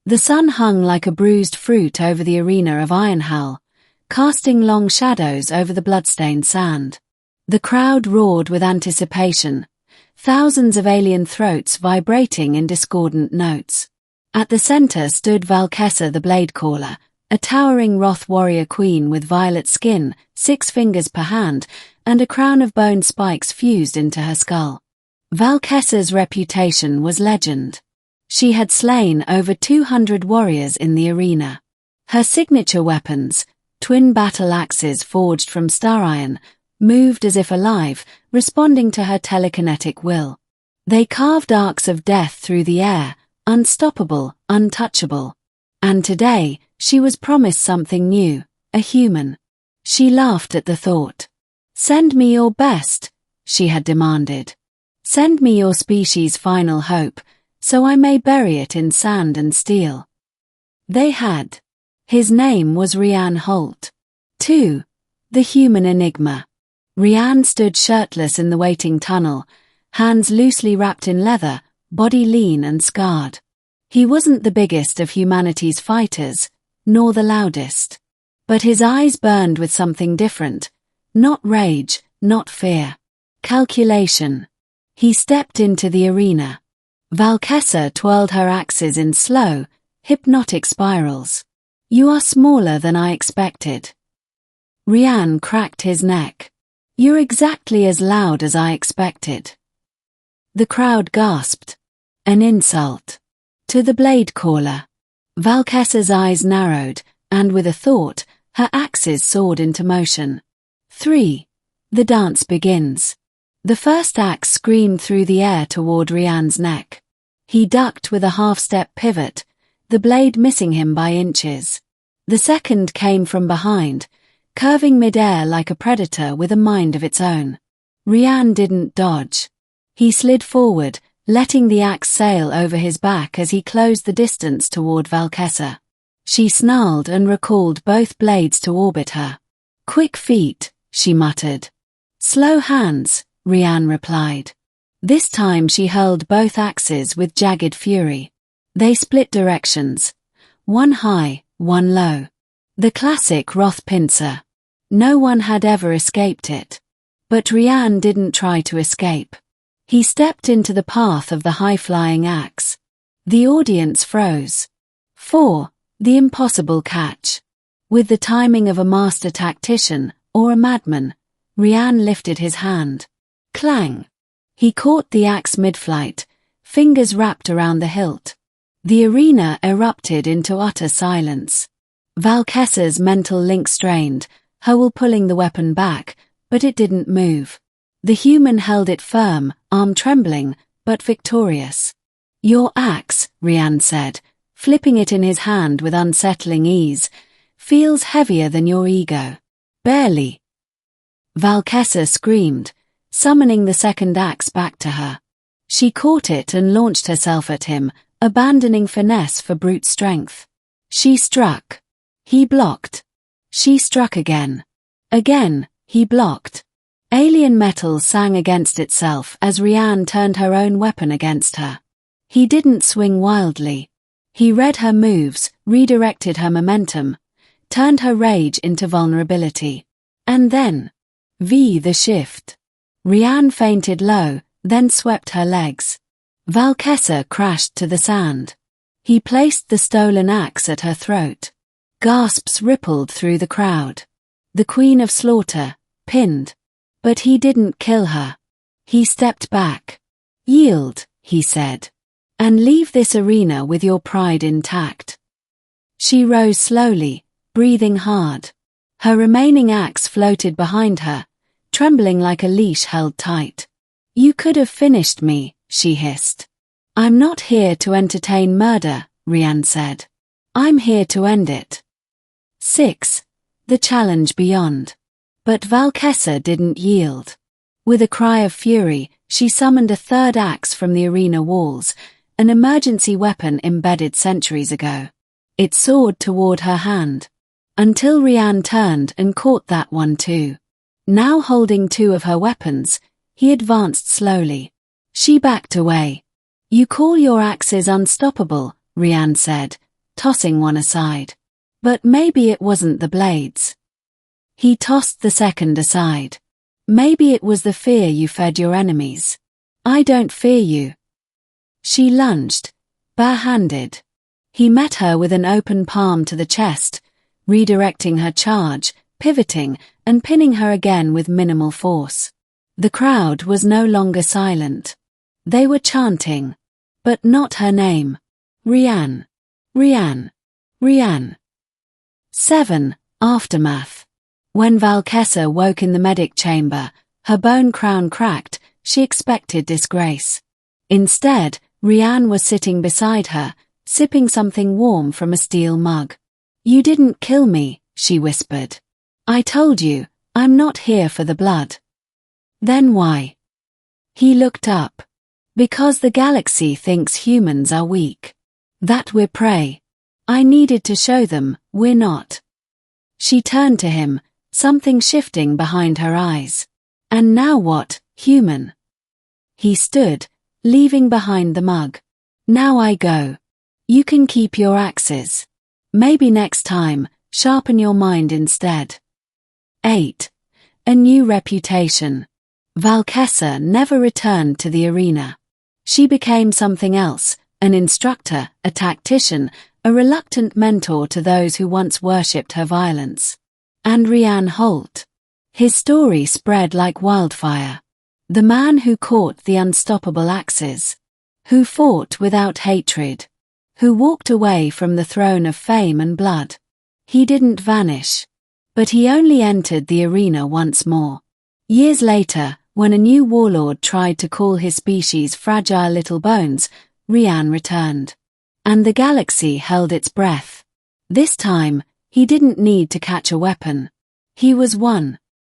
The sun hung like a bruised fruit over the arena of Ironhall, casting long shadows over the bloodstained sand. The crowd roared with anticipation, thousands of alien throats vibrating in discordant notes. At the center stood Valkessa the Blade Caller, a towering Wrath warrior queen with violet skin, 6 fingers per hand, and a crown of bone spikes fused into her skull. Valkessa's reputation was legend. She had slain over 200 warriors in the arena. Her signature weapons, twin battle axes forged from star iron, moved as if alive, responding to her telekinetic will. They carved arcs of death through the air, unstoppable, untouchable. And today, she was promised something new, a human. She laughed at the thought. "Send me your best," she had demanded. "Send me your species' final hope, so I may bury it in sand and steel." They had. His name was Rian Holt. 2. The human enigma. Rian stood shirtless in the waiting tunnel, hands loosely wrapped in leather, body lean and scarred. He wasn't the biggest of humanity's fighters, nor the loudest. But his eyes burned with something different, not rage, not fear. Calculation. He stepped into the arena. Valkessa twirled her axes in slow, hypnotic spirals. "You are smaller than I expected." Rian cracked his neck. "You're exactly as loud as I expected." The crowd gasped. An insult. To the Blade Caller. Valkessa's eyes narrowed, and with a thought, her axes soared into motion. 3. The dance begins. The first axe screamed through the air toward Rian's neck. He ducked with a half-step pivot, the blade missing him by inches. The second came from behind, curving mid-air like a predator with a mind of its own. Rian didn't dodge. He slid forward, letting the axe sail over his back as he closed the distance toward Valkessa. She snarled and recalled both blades to orbit her. "Quick feet," she muttered. "Slow hands," Rian replied. This time she hurled both axes with jagged fury. They split directions. One high, one low. The classic Wrath pincer. No one had ever escaped it. But Rian didn't try to escape. He stepped into the path of the high-flying axe. The audience froze. 4. The impossible catch. With the timing of a master tactician, or a madman, Rian lifted his hand. Clang! He caught the axe mid-flight, fingers wrapped around the hilt. The arena erupted into utter silence. Valkessa's mental link strained, her will pulling the weapon back, but it didn't move. The human held it firm, arm trembling, but victorious. "Your axe," Rian said, flipping it in his hand with unsettling ease, "feels heavier than your ego." "Barely." Valkessa screamed, summoning the second axe back to her. She caught it and launched herself at him, abandoning finesse for brute strength. She struck. He blocked. She struck again. Again, he blocked. Alien metal sang against itself as Rian turned her own weapon against her. He didn't swing wildly. He read her moves, redirected her momentum, turned her rage into vulnerability. And then, the shift. Rian fainted low, then swept her legs. Valkessa crashed to the sand. He placed the stolen axe at her throat. Gasps rippled through the crowd. The Queen of Slaughter, pinned. But he didn't kill her. He stepped back. "Yield," he said. "And leave this arena with your pride intact." She rose slowly, breathing hard. Her remaining axe floated behind her, trembling like a leash held tight. "You could have finished me," she hissed. "I'm not here to entertain murder," Rian said. "I'm here to end it." 6. The challenge beyond. But Valkessa didn't yield. With a cry of fury, she summoned a third axe from the arena walls, an emergency weapon embedded centuries ago. It soared toward her hand. Until Rian turned and caught that one too. Now holding 2 of her weapons, he advanced slowly. She backed away. "You call your axes unstoppable," Rian said, tossing one aside. But maybe it wasn't the blades. He tossed the second aside. Maybe it was the fear you fed your enemies. I don't fear you. She lunged, barehanded. He met her with an open palm to the chest, redirecting her charge, pivoting, and pinning her again with minimal force. The crowd was no longer silent. They were chanting. But not her name. Rian. Rian. Rian. 7. Aftermath. When Valkessa woke in the medic chamber, her bone crown cracked, she expected disgrace. Instead, Rian was sitting beside her, sipping something warm from a steel mug. "You didn't kill me," she whispered. "I told you, I'm not here for the blood." "Then why?" He looked up. "Because the galaxy thinks humans are weak. That we're prey. I needed to show them, we're not." She turned to him, something shifting behind her eyes. "And now what, human?" He stood, leaving behind the mug. "Now I go. You can keep your axes. Maybe next time, sharpen your mind instead." 8. A new reputation. Valkessa never returned to the arena. She became something else, an instructor, a tactician, a reluctant mentor to those who once worshipped her violence. And Rian Holt. His story spread like wildfire. The man who caught the unstoppable axes. Who fought without hatred. Who walked away from the throne of fame and blood. He didn't vanish. But he only entered the arena once more. Years later, when a new warlord tried to call his species fragile little bones, Rian returned. And the galaxy held its breath. This time, he didn't need to catch a weapon. He was one.